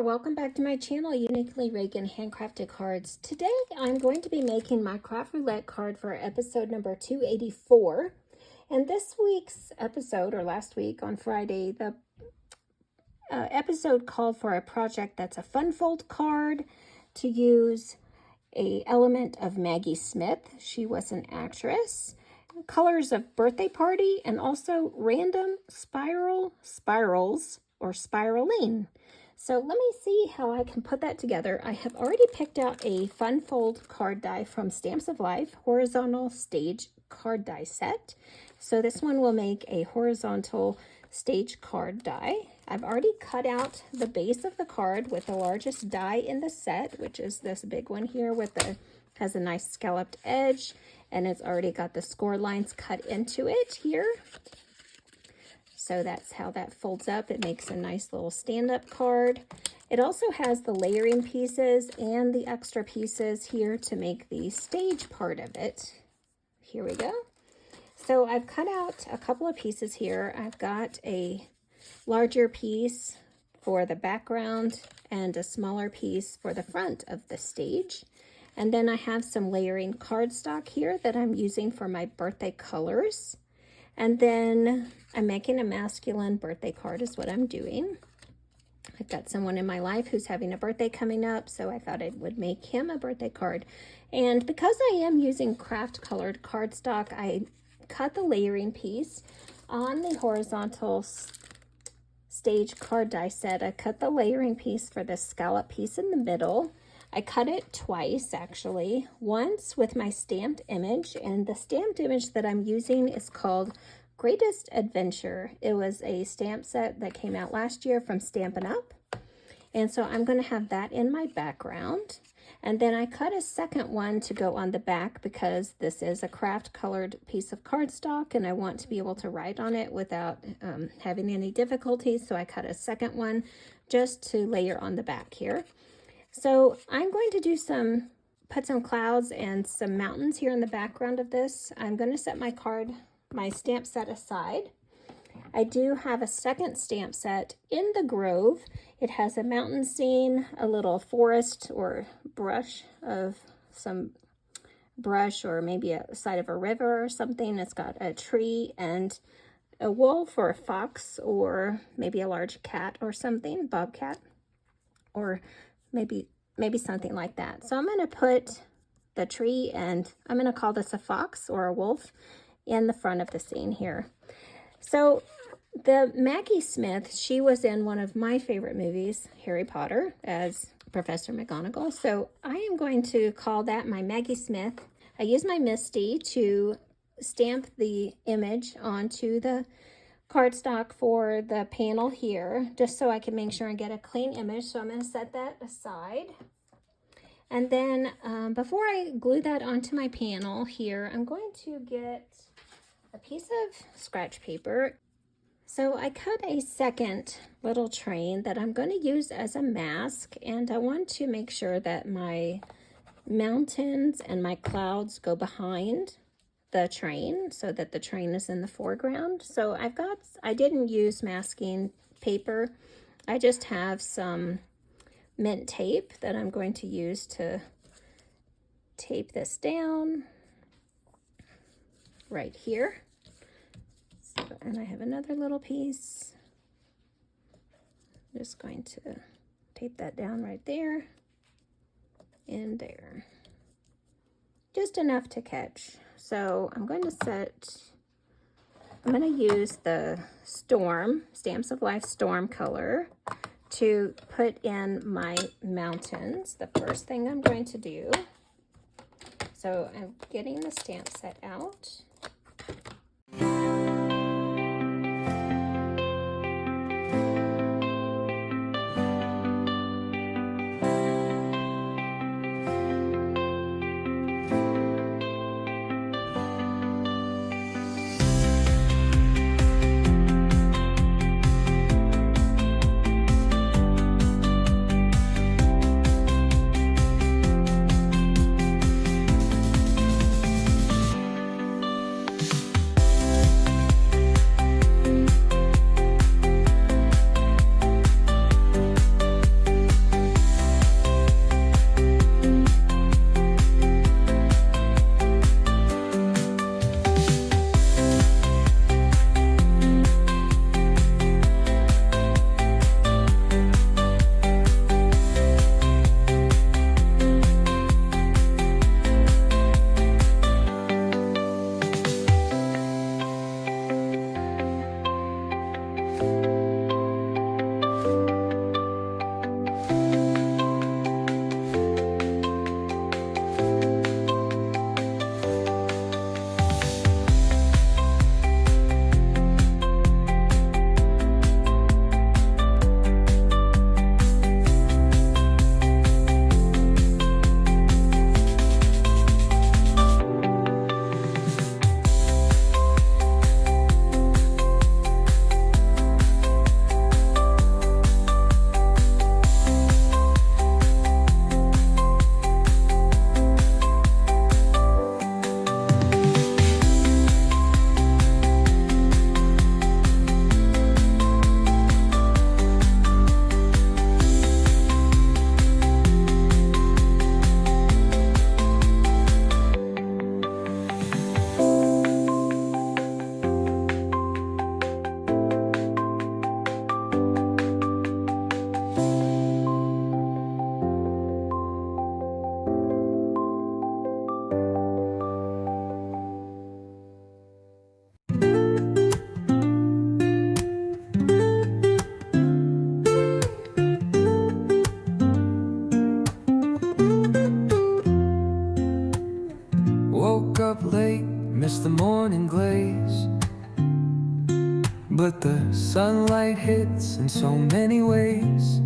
welcome back to my channel, Uniquely Reagan Handcrafted Cards. Today I'm going to be making my Craft Roulette card for episode number 284. And this week's episode, or last week on Friday, the episode called for a project that's a fun fold card to use a element of Maggie Smith. She was an actress. Colors of Birthday Party, and also random spirals or spiraling. So let me see how I can put that together. I have already picked out a fun fold card die from Stamps of Life horizontal stage card die set. So this one will make a horizontal stage card die. I've already cut out the base of the card with the largest die in the set, which is this big one here has a nice scalloped edge, and it's already got the score lines cut into it here. So that's how that folds up. It makes a nice little stand-up card. It also has the layering pieces and the extra pieces here to make the stage part of it. Here we go. So I've cut out a couple of pieces here. I've got a larger piece for the background and a smaller piece for the front of the stage. And then I have some layering cardstock here that I'm using for my birthday colors. And then I'm making a masculine birthday card is what I'm doing. I've got someone in my life who's having a birthday coming up, so I thought I would make him a birthday card. And because I am using craft colored cardstock, I cut the layering piece on the horizontal stage card die set. I cut the layering piece for the scallop piece in the middle. I cut it twice, actually. Once with my stamped image, and the stamped image that I'm using is called Greatest Adventure. It was a stamp set that came out last year from Stampin' Up. And so I'm going to have that in my background. And then I cut a second one to go on the back because this is a craft colored piece of cardstock and I want to be able to write on it without having any difficulties. So I cut a second one just to layer on the back here. So I'm going to put some clouds and some mountains here in the background of this. I'm going to set my stamp set aside. I do have a second stamp set in the Grove. It has a mountain scene, a little forest or brush or maybe a side of a river or something. It's got a tree and a wolf or a fox or maybe a large cat or something, bobcat, or maybe something like that. So I'm going to put the tree, and I'm going to call this a fox or a wolf, in the front of the scene here. So the Maggie Smith, she was in one of my favorite movies, Harry Potter, as Professor McGonagall. So I am going to call that my Maggie Smith. I use my Misty to stamp the image onto the cardstock for the panel here, just so I can make sure I get a clean image. So I'm going to set that aside. And then before I glue that onto my panel here, I'm going to get a piece of scratch paper. So I cut a second little train that I'm going to use as a mask, and I want to make sure that my mountains and my clouds go behind the train so that the train is in the foreground. So I didn't use masking paper. I just have some mint tape that I'm going to use to tape this down right here. So, and I have another little piece. I'm just going to tape that down right there and there. Just enough to catch. So I'm going to use the Stamps of Life Storm color to put in my mountains. The first thing I'm going to do. So I'm getting the stamp set out. Woke up late, missed the morning glaze, but the sunlight hits in so many ways.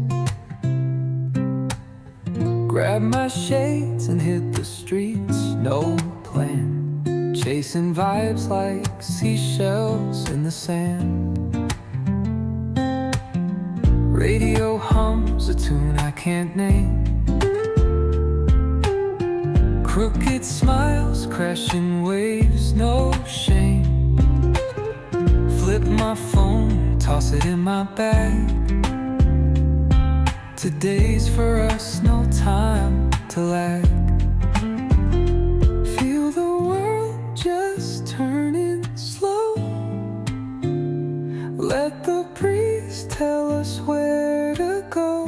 Grabbed my shades and hit the streets, no plan, chasing vibes like seashells in the sand. Radio hums a tune I can't name, crooked smiles, crashing waves, no shame. Flip my phone, toss it in my bag. Today's for us, no time to lag. Feel the world just turning slow. Let the breeze tell us where to go.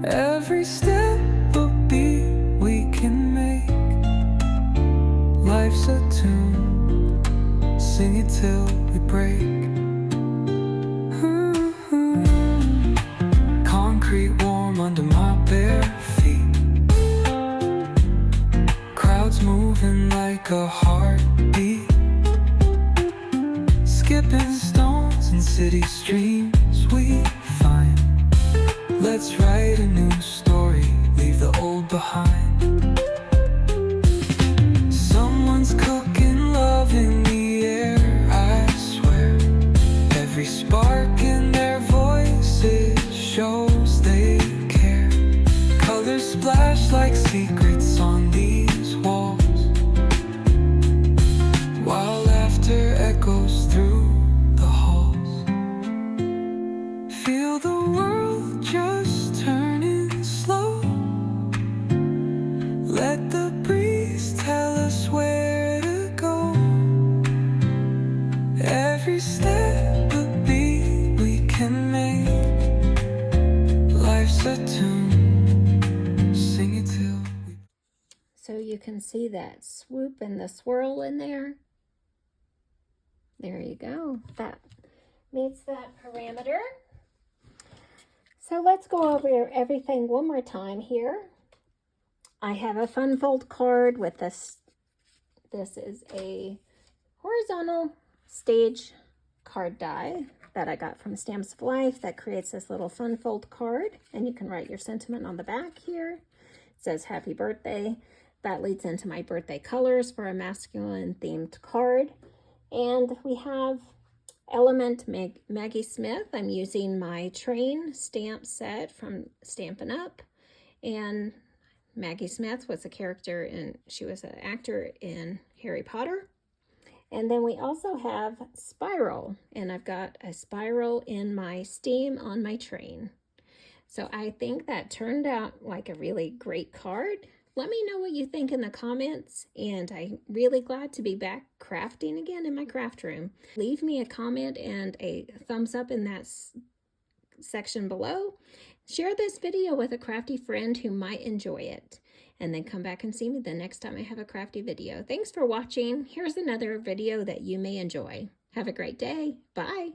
Every step a beat we can make. Life's a tune, sing it till we break. Concrete warm under my bare feet, crowds moving like a heartbeat, skipping stones in city streams we find. Let's write a new story, leave the old behind. Someone's cooking love in the air, I swear. Every spark in their voices shows they care. Colors splash like secrets on these walls, while laughter echoes through the halls. Feel the world just turning slow. Let the breeze tell us where to go. Every step a beat we can make. Life's a tune, sing it till we... So you can see that swoop and the swirl in there. There you go. That meets that parameter. So let's go over everything one more time here. I have a fun fold card with this. This is a horizontal stage card die that I got from Stamps of Life that creates this little fun fold card, and you can write your sentiment on the back here. It says happy birthday. That leads into my birthday colors for a masculine themed card. And we have element Maggie Smith. I'm using my train stamp set from Stampin' Up. And Maggie Smith was a character in, she was an actor in Harry Potter. And then we also have Spiral, and I've got a spiral in my steam on my train. So I think that turned out like a really great card. Let me know what you think in the comments, and I'm really glad to be back crafting again in my craft room. Leave me a comment and a thumbs up in that section below. Share this video with a crafty friend who might enjoy it, and then come back and see me the next time I have a crafty video. Thanks for watching. Here's another video that you may enjoy. Have a great day. Bye.